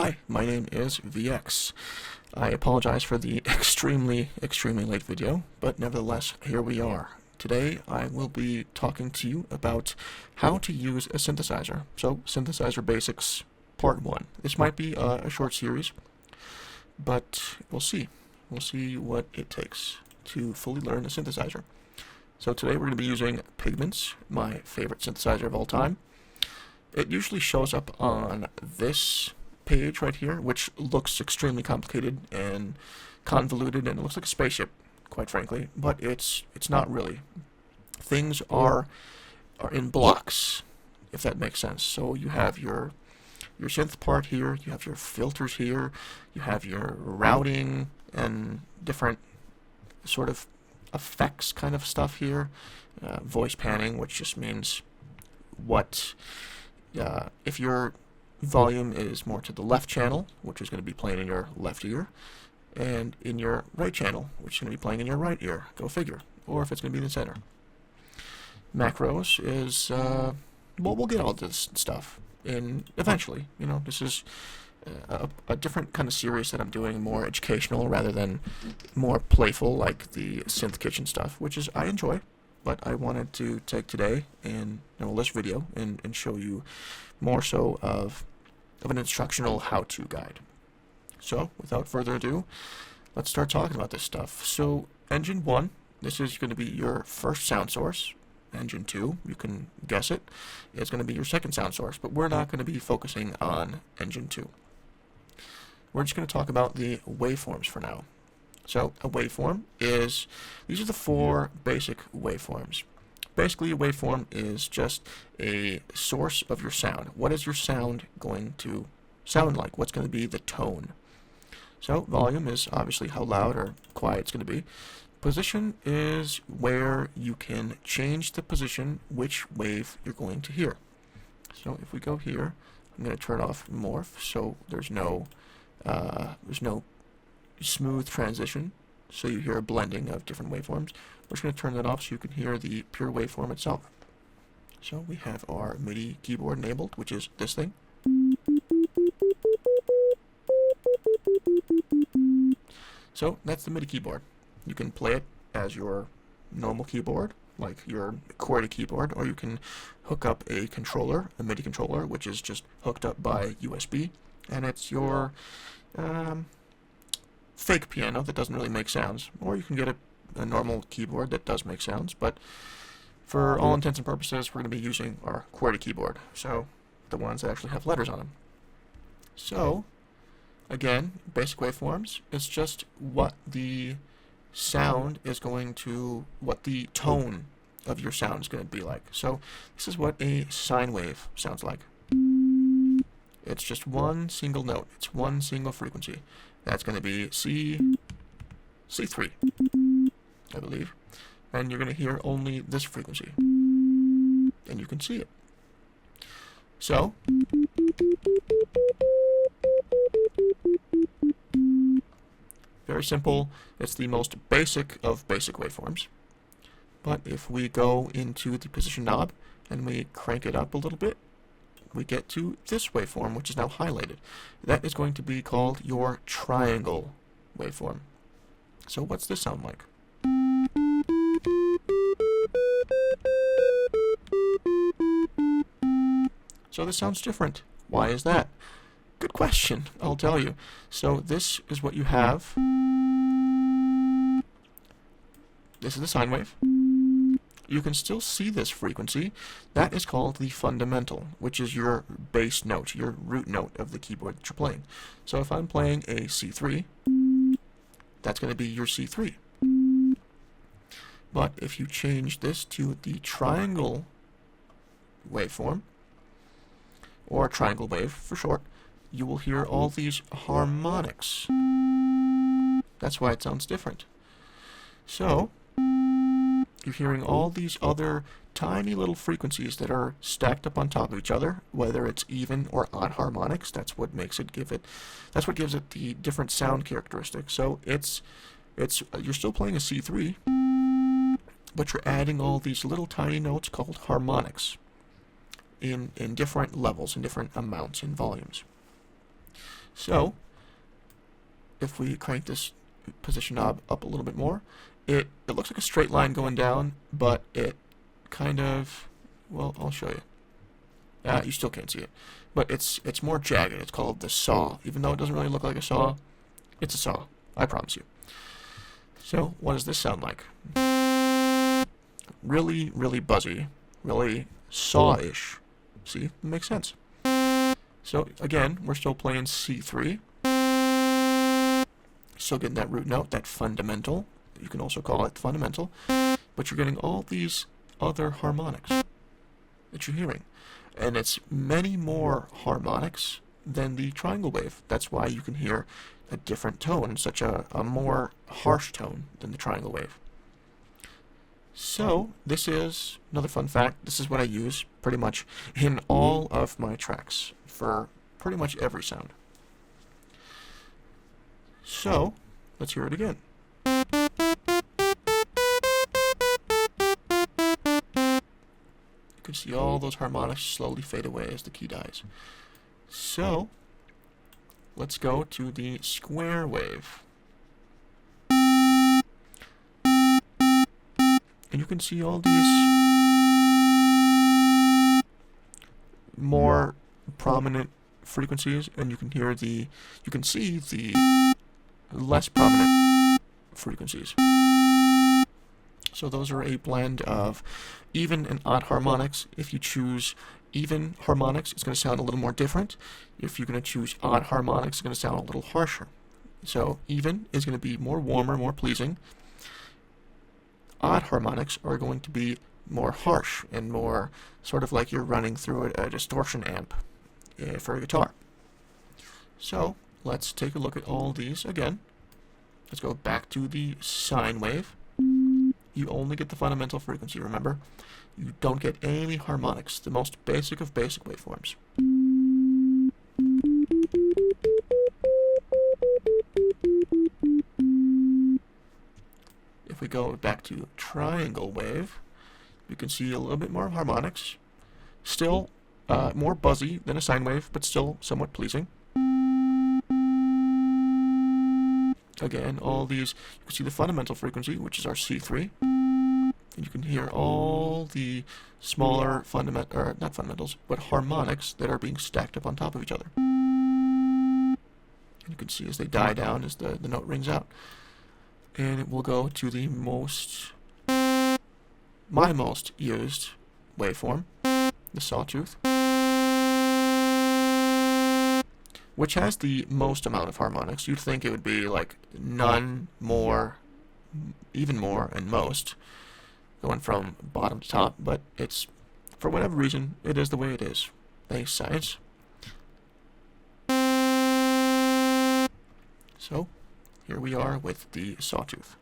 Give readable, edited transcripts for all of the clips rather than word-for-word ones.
Hi, my name is VX. I apologize for the extremely late video, but nevertheless, here we are. Today, I will be talking to you about how to use a synthesizer. So, Synthesizer Basics Part 1. This might be a short series, but we'll see. We'll see what it takes to fully learn a synthesizer. So today we're going to be using Pigments, my favorite synthesizer of all time. It usually shows up on this page right here, which looks extremely complicated and convoluted, and it looks like a spaceship, quite frankly, but it's not really. Things are in blocks, if that makes sense. So you have your synth part here, you have your filters here, you have your routing and different sort of effects kind of stuff here, voice panning, which just means what if your volume is more to the left channel, which is going to be playing in your left ear, and in your right channel, which is going to be playing in your right ear, go figure, or if it's going to be in the center. Macros is, well, we'll get all this stuff in eventually. You know, this is a different kind of series that I'm doing, more educational rather than more playful like the Synth Kitchen stuff, which is I enjoy, but I wanted to take today and this video and show you more so of an instructional how-to guide. So without further ado, let's start talking about this stuff. So engine 1, this is going to be your first sound source. Engine 2, you can guess it, is going to be your second sound source, but we're not going to be focusing on engine 2. We're just going to talk about the waveforms for now. So a waveform is, these are the 4 basic waveforms. Basically, a waveform is just a source of your sound. What is your sound going to sound like? What's going to be the tone? So volume is obviously how loud or quiet it's going to be. Position is where you can change the position, which wave you're going to hear. So if we go here, I'm going to turn off morph, so there's no smooth transition, so you hear a blending of different waveforms. We're just going to turn that off so you can hear the pure waveform itself. So we have our MIDI keyboard enabled, which is this thing. So that's the MIDI keyboard. You can play it as your normal keyboard, like your QWERTY keyboard, or you can hook up a controller, a MIDI controller, which is just hooked up by USB, and it's your fake piano that doesn't really make sounds. Or you can get a normal keyboard that does make sounds, but for all intents and purposes, we're going to be using our QWERTY keyboard, so the ones that actually have letters on them. So, again, basic waveforms, it's just what the sound is going to, what the tone of your sound is going to be like. So this is what a sine wave sounds like. It's just one single note. It's one single frequency. That's going to be C3, I believe. And you're going to hear only this frequency. And you can see it. So very simple. It's the most basic of basic waveforms. But if we go into the position knob and we crank it up a little bit, we get to this waveform, which is now highlighted. That is going to be called your triangle waveform. So what's this sound like? So this sounds different. Why is that? Good question, I'll tell you. So this is what you have. This is the sine wave. You can still see this frequency. That is called the fundamental, which is your bass note, your root note of the keyboard that you're playing. So if I'm playing a C3, that's going to be your C3. But if you change this to the triangle waveform, or triangle wave for short, you will hear all these harmonics. That's why it sounds different. So you're hearing all these other tiny little frequencies that are stacked up on top of each other, whether it's even or odd harmonics. That's what makes it that's what gives it the different sound characteristics. So you're still playing a C3, but you're adding all these little tiny notes called harmonics in different levels, in different amounts and volumes. So, if we crank this position knob up a little bit more, it looks like a straight line going down, but it kind of, well, I'll show you. You still can't see it, but it's more jagged. It's called the saw. Even though it doesn't really look like a saw, it's a saw. I promise you. So, what does this sound like? Really, really buzzy, really saw-ish. See, it makes sense. So again, we're still playing C3. Still getting that root note, that fundamental. You can also call it fundamental. But you're getting all these other harmonics that you're hearing. And it's many more harmonics than the triangle wave. That's why you can hear a different tone, such a more harsh tone than the triangle wave. So, this is another fun fact. This is what I use pretty much in all of my tracks for pretty much every sound. So, let's hear it again. You can see all those harmonics slowly fade away as the key dies. So, let's go to the square wave. And you can see all these more prominent frequencies, and you can see the less prominent frequencies. So those are a blend of even and odd harmonics. If you choose even harmonics, it's going to sound a little more different. If you're going to choose odd harmonics, it's going to sound a little harsher. So even is going to be more warmer, more pleasing. Odd harmonics are going to be more harsh and more sort of like you're running through a distortion amp for a guitar. So let's take a look at all these again. Let's go back to the sine wave. You only get the fundamental frequency, remember? You don't get any harmonics, the most basic of basic waveforms. If we go back to triangle wave, you can see a little bit more harmonics. Still more buzzy than a sine wave, but still somewhat pleasing. Again, all these, you can see the fundamental frequency, which is our C3. And you can hear all the smaller not fundamentals, but harmonics that are being stacked up on top of each other. And you can see as they die down as the note rings out. And it will go to the my most used waveform, the sawtooth, which has the most amount of harmonics. You'd think it would be like none, more, even more, and most, going from bottom to top, but it's, for whatever reason, it is the way it is. Thanks, science. So, here we are with the sawtooth.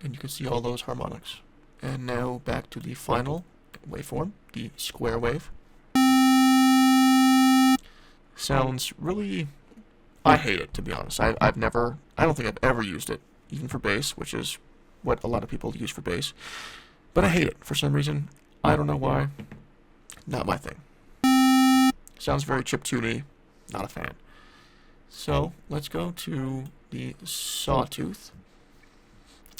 And you can see all those harmonics. And now back to the final waveform, the square wave. Sounds really, I hate it, to be honest. I don't think I've ever used it, even for bass, which is what a lot of people use for bass. But I hate it for some reason. I don't know why. Not my thing. Sounds very chiptune-y. Not a fan. So, let's go to the sawtooth.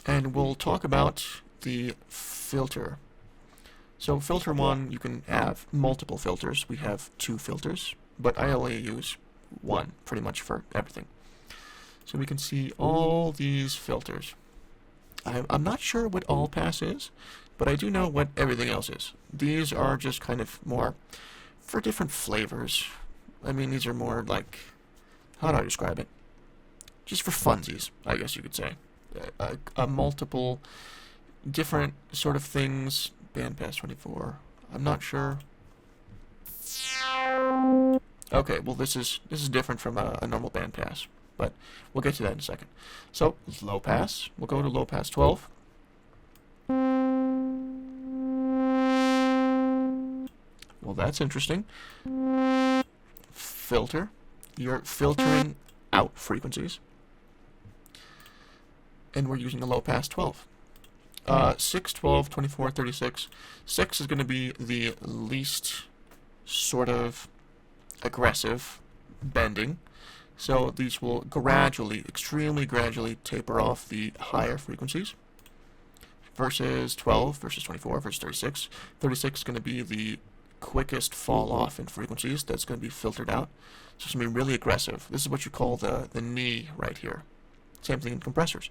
And we'll talk about the filter. So, filter 1, you can have multiple filters. We have 2 filters, but I only use 1 pretty much for everything. So we can see all these filters. I'm not sure what all pass is, but I do know what everything else is. These are just kind of more for different flavors. I mean, these are more like, how do I describe it? Just for funsies, I guess you could say. Multiple different sort of things. Bandpass 24. I'm not sure. Okay, well this is different from a normal bandpass, but we'll get to that in a second. So low pass. We'll go to low pass 12. Well, that's interesting. Filter. You're filtering out frequencies. And we're using the low pass 12. 6, 12, 24, 36. 6 is going to be the least sort of aggressive bending. So these will gradually, extremely gradually taper off the higher frequencies. Versus 12, versus 24, versus 36. 36 is going to be the quickest fall off in frequencies that's going to be filtered out. So it's going to be really aggressive. This is what you call the knee right here. Same thing in compressors.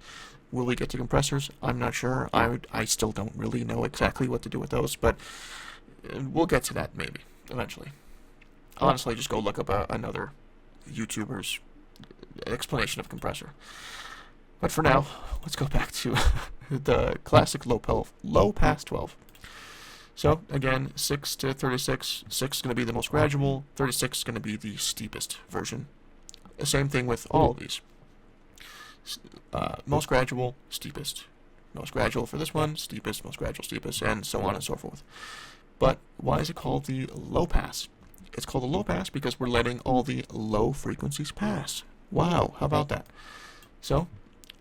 Will we get to compressors? I'm not sure. I still don't really know exactly what to do with those, but we'll get to that maybe eventually. Honestly, just go look up another YouTuber's explanation of compressor. But for now, let's go back to the classic low pass 12. So again, 6 to 36. 6 is going to be the most gradual. 36 is going to be the steepest version. The same thing with all of these. Most gradual, steepest. Most gradual for this one, steepest, most gradual, steepest, and so on and so forth. But why is it called the low pass? It's called the low pass because we're letting all the low frequencies pass. Wow, how about that? So,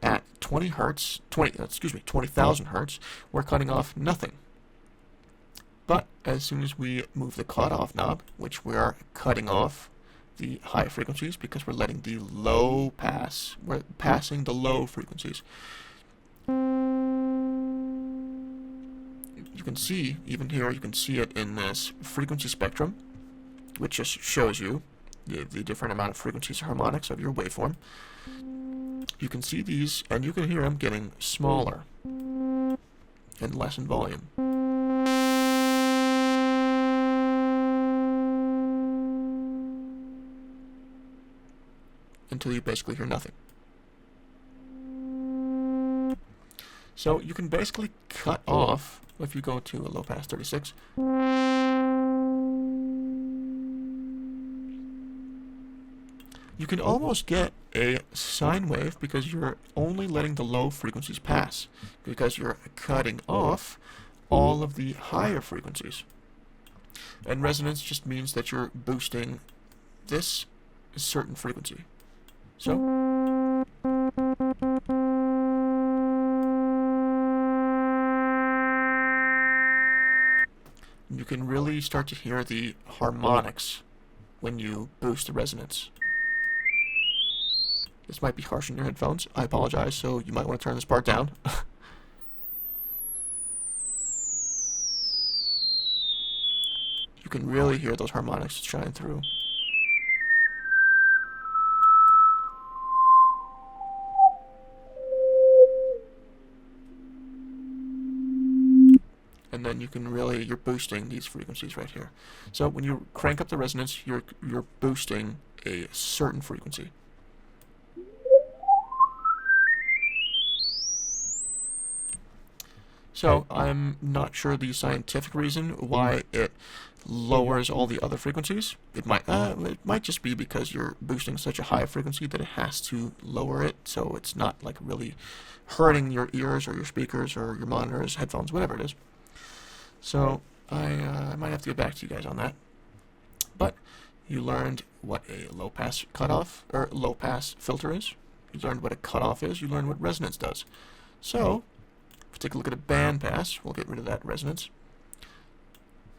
at 20,000 hertz, we're cutting off nothing. But as soon as we move the cutoff knob, which we are cutting off the high frequencies because we're letting the low pass, we're passing the low frequencies. You can see, even here, you can see it in this frequency spectrum, which just shows you the different amount of frequencies or harmonics of your waveform. You can see these, and you can hear them getting smaller and less in volume. Until you basically hear nothing. So you can basically cut off, if you go to a low pass 36, you can almost get a sine wave because you're only letting the low frequencies pass, because you're cutting off all of the higher frequencies. And resonance just means that you're boosting this certain frequency. So you can really start to hear the harmonics when you boost the resonance. This might be harsh in your headphones. I apologize, so you might want to turn this part down. You can really hear those harmonics shine through. And then you can really, you're boosting these frequencies right here. So when you crank up the resonance, you're boosting a certain frequency. So I'm not sure the scientific reason why it lowers all the other frequencies. It might just be because you're boosting such a high frequency that it has to lower it, so it's not like really hurting your ears or your speakers or your monitors, headphones, whatever it is. So I might have to get back to you guys on that. But you learned what a low pass cutoff or low pass filter is. You learned what a cutoff is. You learned what resonance does. So if we take a look at a band pass, we'll get rid of that resonance.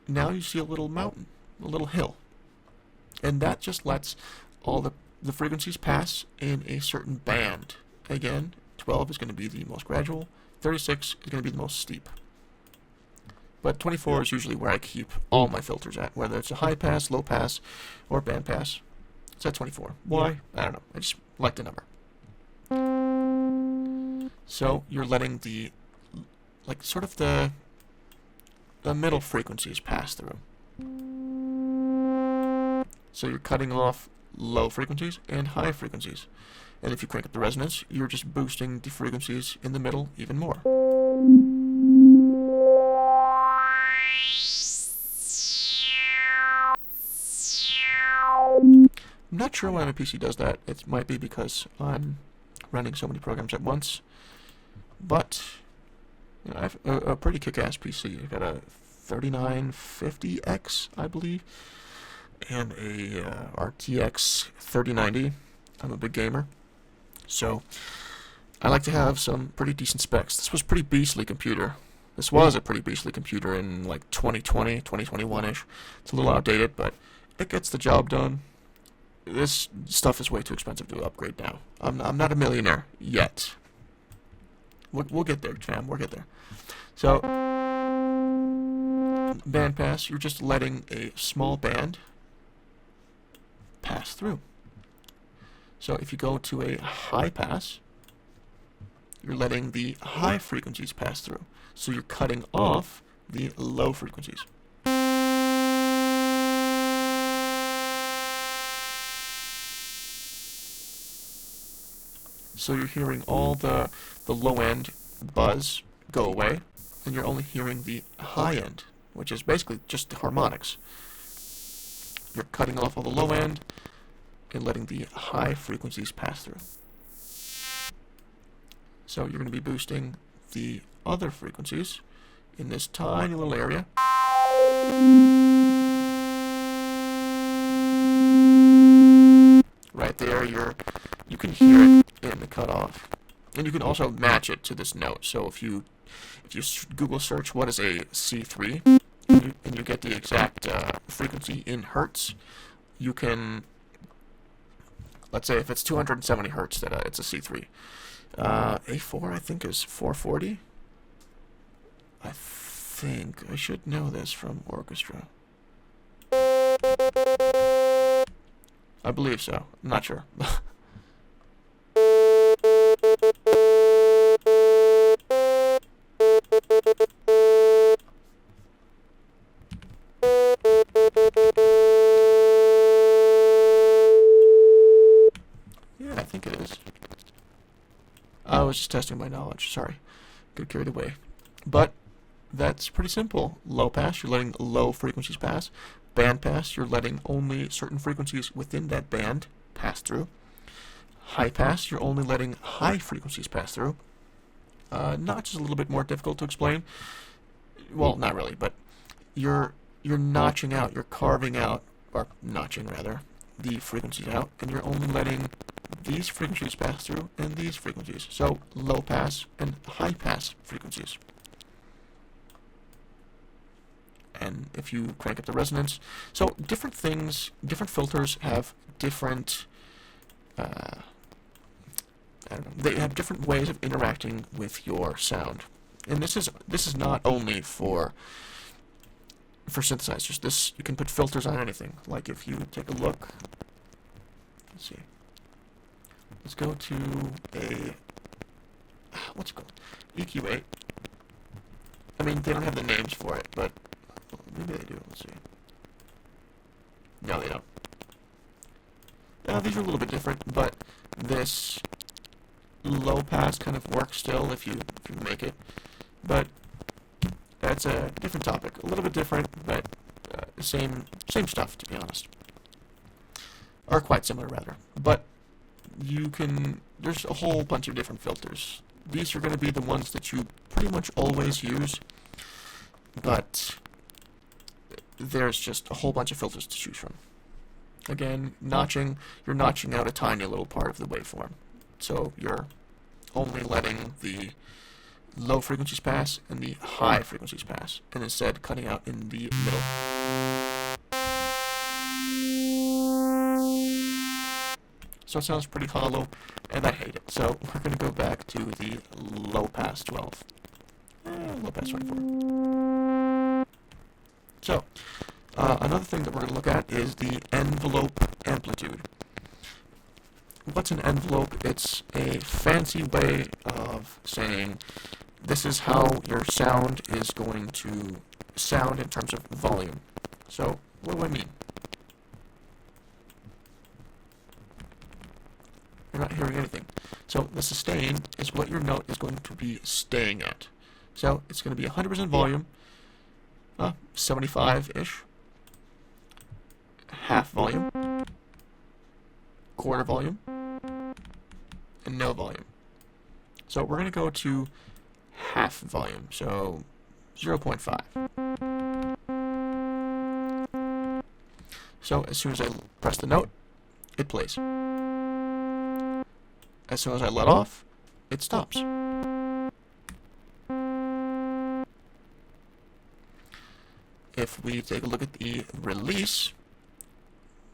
Now you see a little mountain, a little hill. And that just lets all the frequencies pass in a certain band. Again, 12 is going to be the most gradual, 36 is going to be the most steep. But 24 is usually where I keep all my filters at, whether it's a high pass, low pass, or band pass. It's at 24. Why? I don't know. I just like the number. So you're letting the, like, sort of the middle frequencies pass through. So you're cutting off low frequencies and high frequencies. And if you crank up the resonance, you're just boosting the frequencies in the middle even more. I'm not sure why my PC does that. It might be because I'm running so many programs at once. But you know, I have a pretty kick-ass PC. I've got a 3950X, I believe, and a RTX 3090. I'm a big gamer, so I like to have some pretty decent specs. This was pretty beastly computer. This was a pretty beastly computer in like 2020, 2021-ish. It's a little outdated, but it gets the job done. This stuff is way too expensive to upgrade now. I'm not a millionaire yet. We'll get there, fam. We'll get there. So, bandpass, you're just letting a small band pass through. So if you go to a high pass, you're letting the high frequencies pass through. So you're cutting off the low frequencies. So you're hearing all the low end buzz go away, and you're only hearing the high end, which is basically just the harmonics. You're cutting off all the low end and letting the high frequencies pass through. So you're going to be boosting the other frequencies in this tiny little area. Right there, you can hear it in the cutoff, and you can also match it to this note. So if you Google search what is a C3, and you get the exact frequency in hertz, you can, let's say if it's 270 hertz, that it's a C3. A4 I think is 440. I think I should know this from orchestra. I believe so. I'm not sure. Yeah, I think it is. I was just testing my knowledge. Sorry. Got carried away. But that's pretty simple. Low pass, you're letting low frequencies pass. Band pass, you're letting only certain frequencies within that band pass through. High pass, you're only letting high frequencies pass through. Notch is a little bit more difficult to explain. Well, not really, but you're notching out, you're carving out, or notching rather, the frequencies out, and you're only letting these frequencies pass through and these frequencies. So low pass and high pass frequencies. And if you crank up the resonance, so different things, different filters have different, I don't know, they have different ways of interacting with your sound. And this is not only for synthesizers. This, you can put filters on anything. Like if you take a look, let's see, let's go to a, what's it called, EQ8. I mean, they don't have the names for it, but maybe they do. Let's see. No, they don't. These are a little bit different, but this low pass kind of works still if you make it. But that's a different topic. A little bit different, but same stuff, to be honest. Or quite similar, rather. But you can, there's a whole bunch of different filters. These are going to be the ones that you pretty much always use, but there's just a whole bunch of filters to choose from. Again, notching, you're notching out a tiny little part of the waveform. So you're only letting the low frequencies pass and the high frequencies pass, and instead cutting out in the middle. So it sounds pretty hollow, and I hate it. So we're going to go back to the low pass 12. Low pass 24. So, another thing that we're going to look at is the envelope amplitude. What's an envelope? It's a fancy way of saying this is how your sound is going to sound in terms of volume. So, what do I mean? You're not hearing anything. So, the sustain is what your note is going to be staying at. So, it's going to be 100% volume, 75-ish, half volume, quarter volume, and no volume. So we're going to go to half volume, so 0.5. So as soon as I press the note, it plays. As soon as I let off, it stops. If we take a look at the release,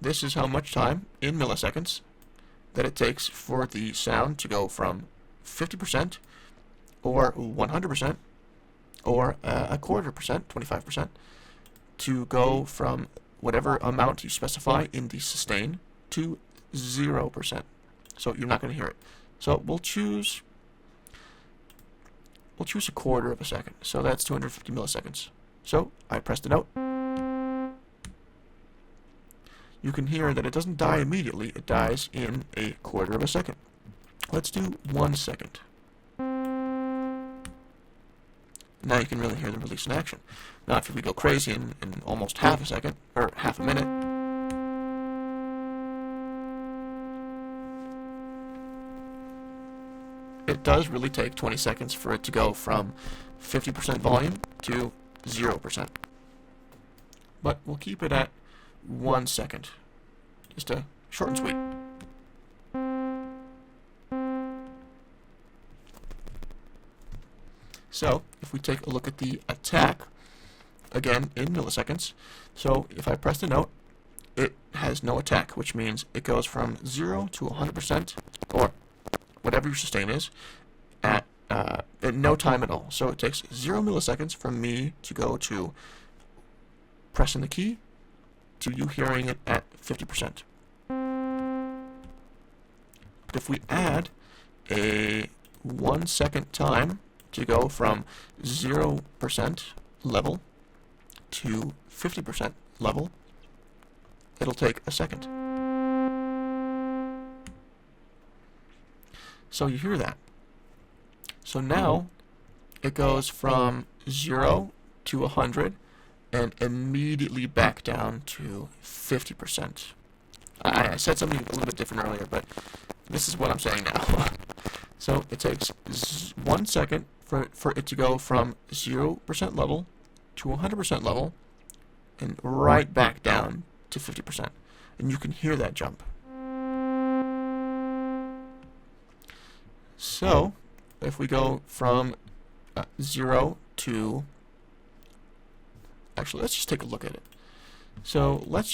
this is how much time in milliseconds that it takes for the sound to go from 50% or 100% or a quarter percent, 25%, to go from whatever amount you specify in the sustain to 0%. So you're not going to hear it. So we'll choose a quarter of a second. So that's 250 milliseconds. So I press the note. You can hear that it doesn't die immediately. It dies in a quarter of a second. Let's do 1 second. Now you can really hear the release in action. Now if we go crazy in almost half a second, or half a minute, it does really take 20 seconds for it to go from 50% volume to 0%. But we'll keep it at 1 second. Just a short and sweet. So, if we take a look at the attack, again, in milliseconds, so if I press the note, it has no attack, which means it goes from 0 to 100%, or whatever your sustain is, at no time at all. So it takes 0 milliseconds from me to go to pressing the key to you hearing it at 50%. But if we add a 1 second time to go from 0% level to 50% level, it'll take a second. So you hear that. So now it goes from 0 to 100 and immediately back down to 50%. I said something a little bit different earlier, but this is what I'm saying now. So it takes 1 second for it to go from 0% level to 100% level and right back down to 50%. And you can hear that jump. So if we go from 0 to... Actually, let's just take a look at it. So let's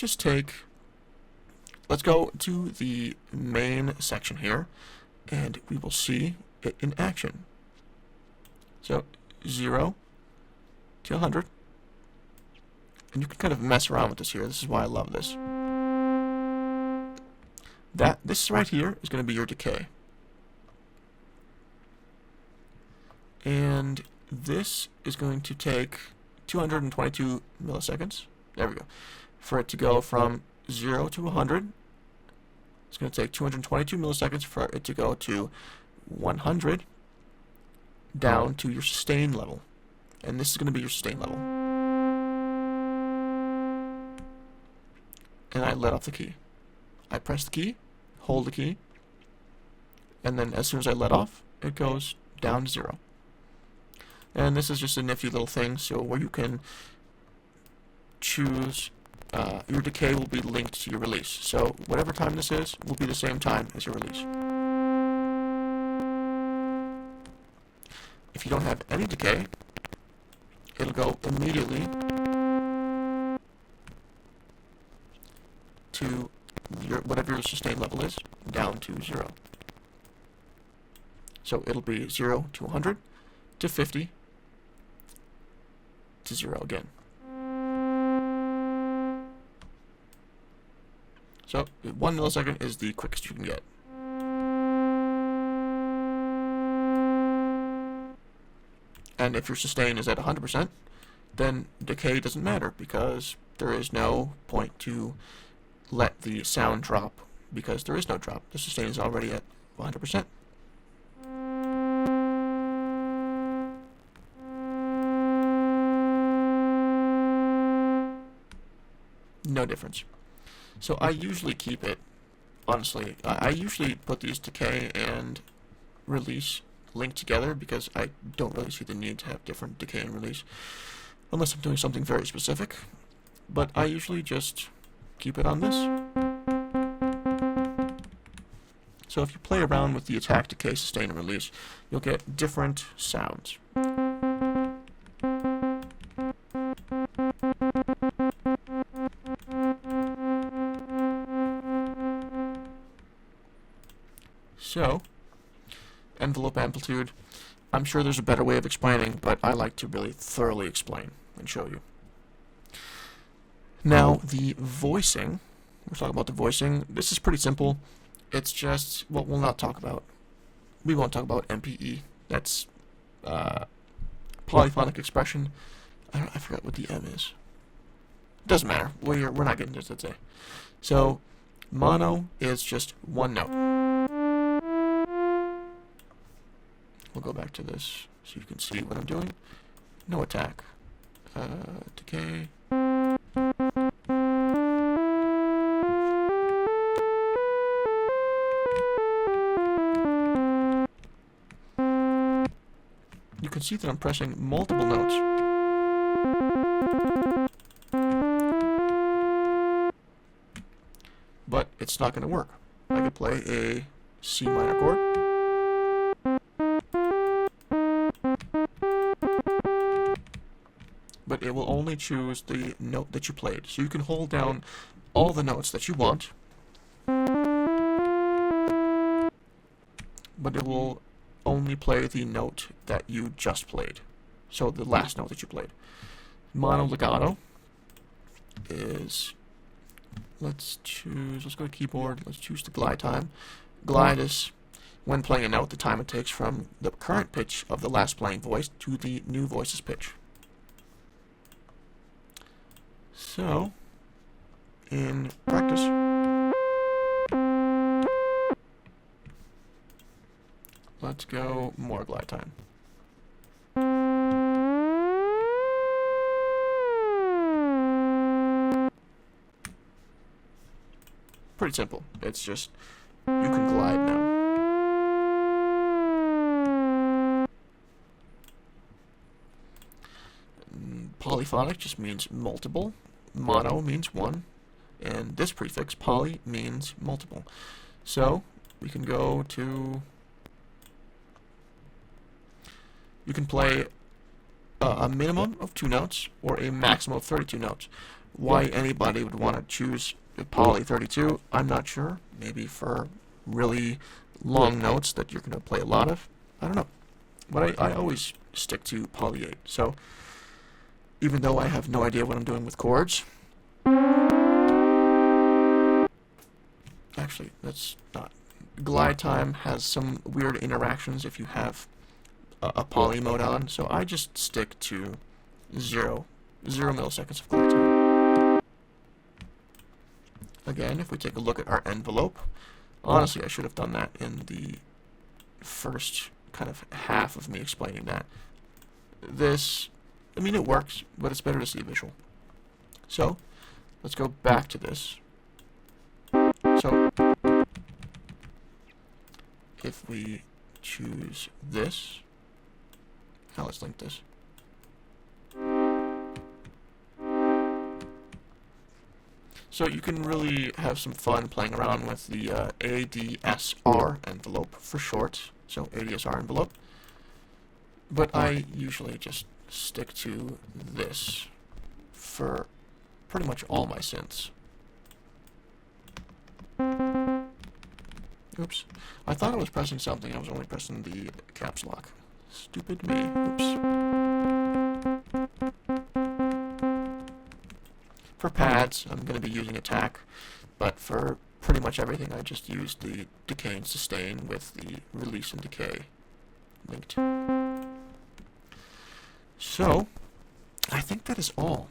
go to the main section here, and we will see it in action. So 0 to 100, and you can kind of mess around with this here. This is why I love this. This right here is going to be your decay. And this is going to take 222 milliseconds. There we go. For it to go from 0 to 100, it's going to take 222 milliseconds for it to go to 100 down to your sustain level. And this is going to be your sustain level. And I let off the key. I press the key, hold the key, and then as soon as I let off, it goes down to 0. And this is just a nifty little thing, so where you can choose, your decay will be linked to your release. So whatever time this is will be the same time as your release. If you don't have any decay, it'll go immediately to whatever your sustain level is, down to 0. So it'll be 0 to 100 to 50 to 0 again. So 1 millisecond is the quickest you can get. And if your sustain is at 100%, then decay doesn't matter, because there is no point to let the sound drop, because there is no drop. The sustain is already at 100%. No difference. So I usually keep it, honestly, I usually put these decay and release linked together, because I don't really see the need to have different decay and release unless I'm doing something very specific. But I usually just keep it on this. So if you play around with the attack, decay, sustain, and release, you'll get different sounds. So, envelope amplitude, I'm sure there's a better way of explaining, but I like to really thoroughly explain and show you. Now, the voicing, we're talking about the voicing. This is pretty simple. It's just, well, we won't talk about MPE. That's polyphonic expression. I forgot what the M is. Doesn't matter. We're not getting into it today. So, mono is just one note. We'll go back to this so you can see what I'm doing. No attack. Decay. You can see that I'm pressing multiple notes. But it's not going to work. I could play a C minor chord. But it will only choose the note that you played. So you can hold down all the notes that you want, but it will only play the note that you just played. So the last note that you played. Mono legato is, let's go to keyboard, let's choose the glide time. Glide is when playing a note, the time it takes from the current pitch of the last playing voice to the new voice's pitch. So, in practice, let's go more glide time. Pretty simple. It's just, you can glide now. Polyphonic just means multiple. Mono means one, and this prefix, poly, means multiple. So, we can go to, you can play a minimum of 2 notes, or a maximum of 32 notes. Why anybody would want to choose poly 32, I'm not sure. Maybe for really long notes that you're going to play a lot of. I don't know. But I always stick to poly 8. So, even though I have no idea what I'm doing with chords. Actually, that's not. Glide time has some weird interactions if you have a poly mode on, so I just stick to 0 milliseconds of glide time. Again, if we take a look at our envelope, honestly, I should have done that in the first kind of half of me explaining that. This, I mean, it works, but it's better to see visual. So, let's go back to this. So, if we choose this, now let's link this. So you can really have some fun playing around with the ADSR envelope for short, so ADSR envelope. But I usually just stick to this for pretty much all my synths. Oops. I thought I was pressing something, I was only pressing the caps lock. Stupid me. Oops. For pads, I'm going to be using attack, but for pretty much everything I just use the decay and sustain with the release and decay linked. So, I think that is all.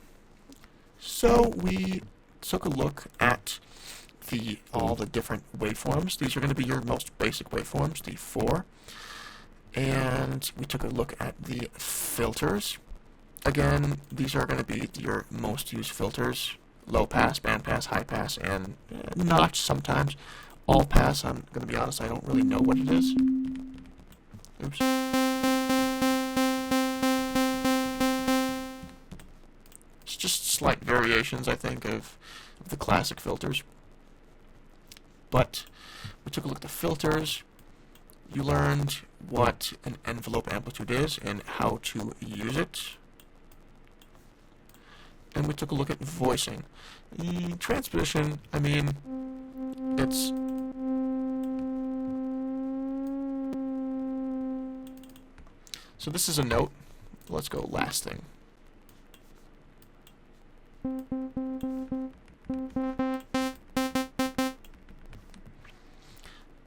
So, we took a look at all the different waveforms. These are going to be your most basic waveforms, the 4. And we took a look at the filters. Again, these are going to be your most used filters. Low pass, band pass, high pass, and notch sometimes. All pass, I'm going to be honest, I don't really know what it is. Oops. It's just slight variations, I think, of the classic filters. But We took a look at the filters. You learned what an envelope amplitude is and how to use it. And we took a look at voicing. The transposition, I mean, it's... So this is a note. Let's go last thing.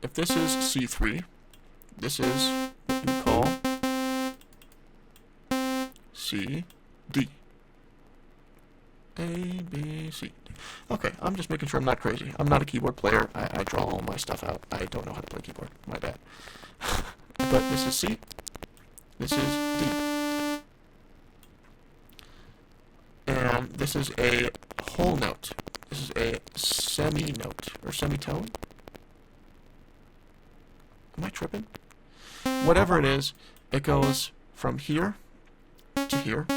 If this is C3, this is what you call C, D. A, B, C, D. Okay, I'm just making sure I'm not crazy. I'm not a keyboard player. I draw all my stuff out. I don't know how to play keyboard. My bad. But this is C. This is D. And this is a whole note. This is a semi-note, or semitone. Am I tripping? Whatever it is, it goes from here to here.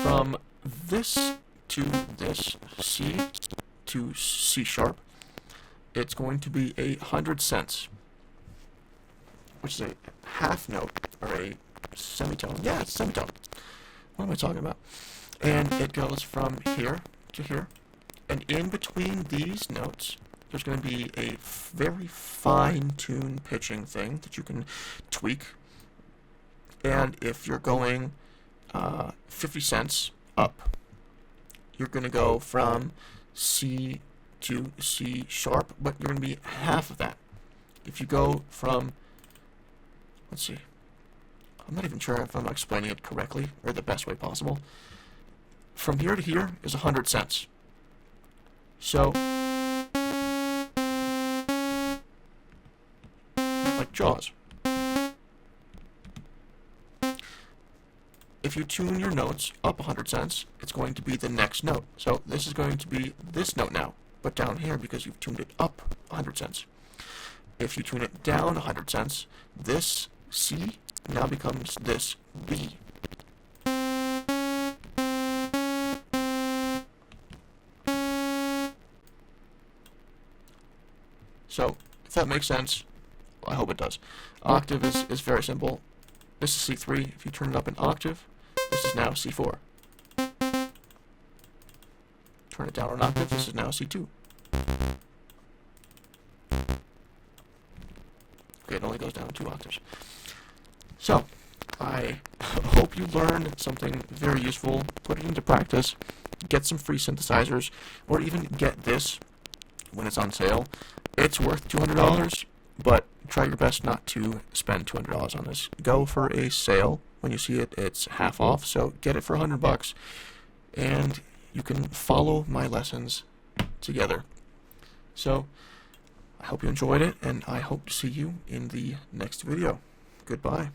From this to this, C to C sharp, it's going to be 100 cents, which is a half note, or a semitone. Yeah, it's a semitone. What am I talking about? And it goes from here to here, and in between these notes, there's going to be a very fine-tuned pitching thing that you can tweak. And if you're going 50 cents up, you're going to go from C to C sharp, but you're going to be half of that. If you go from, let's see, I'm not even sure if I'm explaining it correctly or the best way possible. From here to here is 100 cents. So, like Jaws. If you tune your notes up 100 cents, it's going to be the next note. So this is going to be this note now, but down here because you've tuned it up 100 cents. If you tune it down 100 cents, this C now becomes this B. So, if that makes sense, well, I hope it does. Octave is very simple. This is C3. If you turn it up an octave, this is now C4. Turn it down an octave, this is now C2. Okay, it only goes down 2 octaves. So, I hope you learned something very useful. Put it into practice. Get some free synthesizers, or even get this when it's on sale. It's worth $200, but try your best not to spend $200 on this. Go for a sale. When you see it, it's half off, so get it for $100, and you can follow my lessons together. So, I hope you enjoyed it, and I hope to see you in the next video. Goodbye.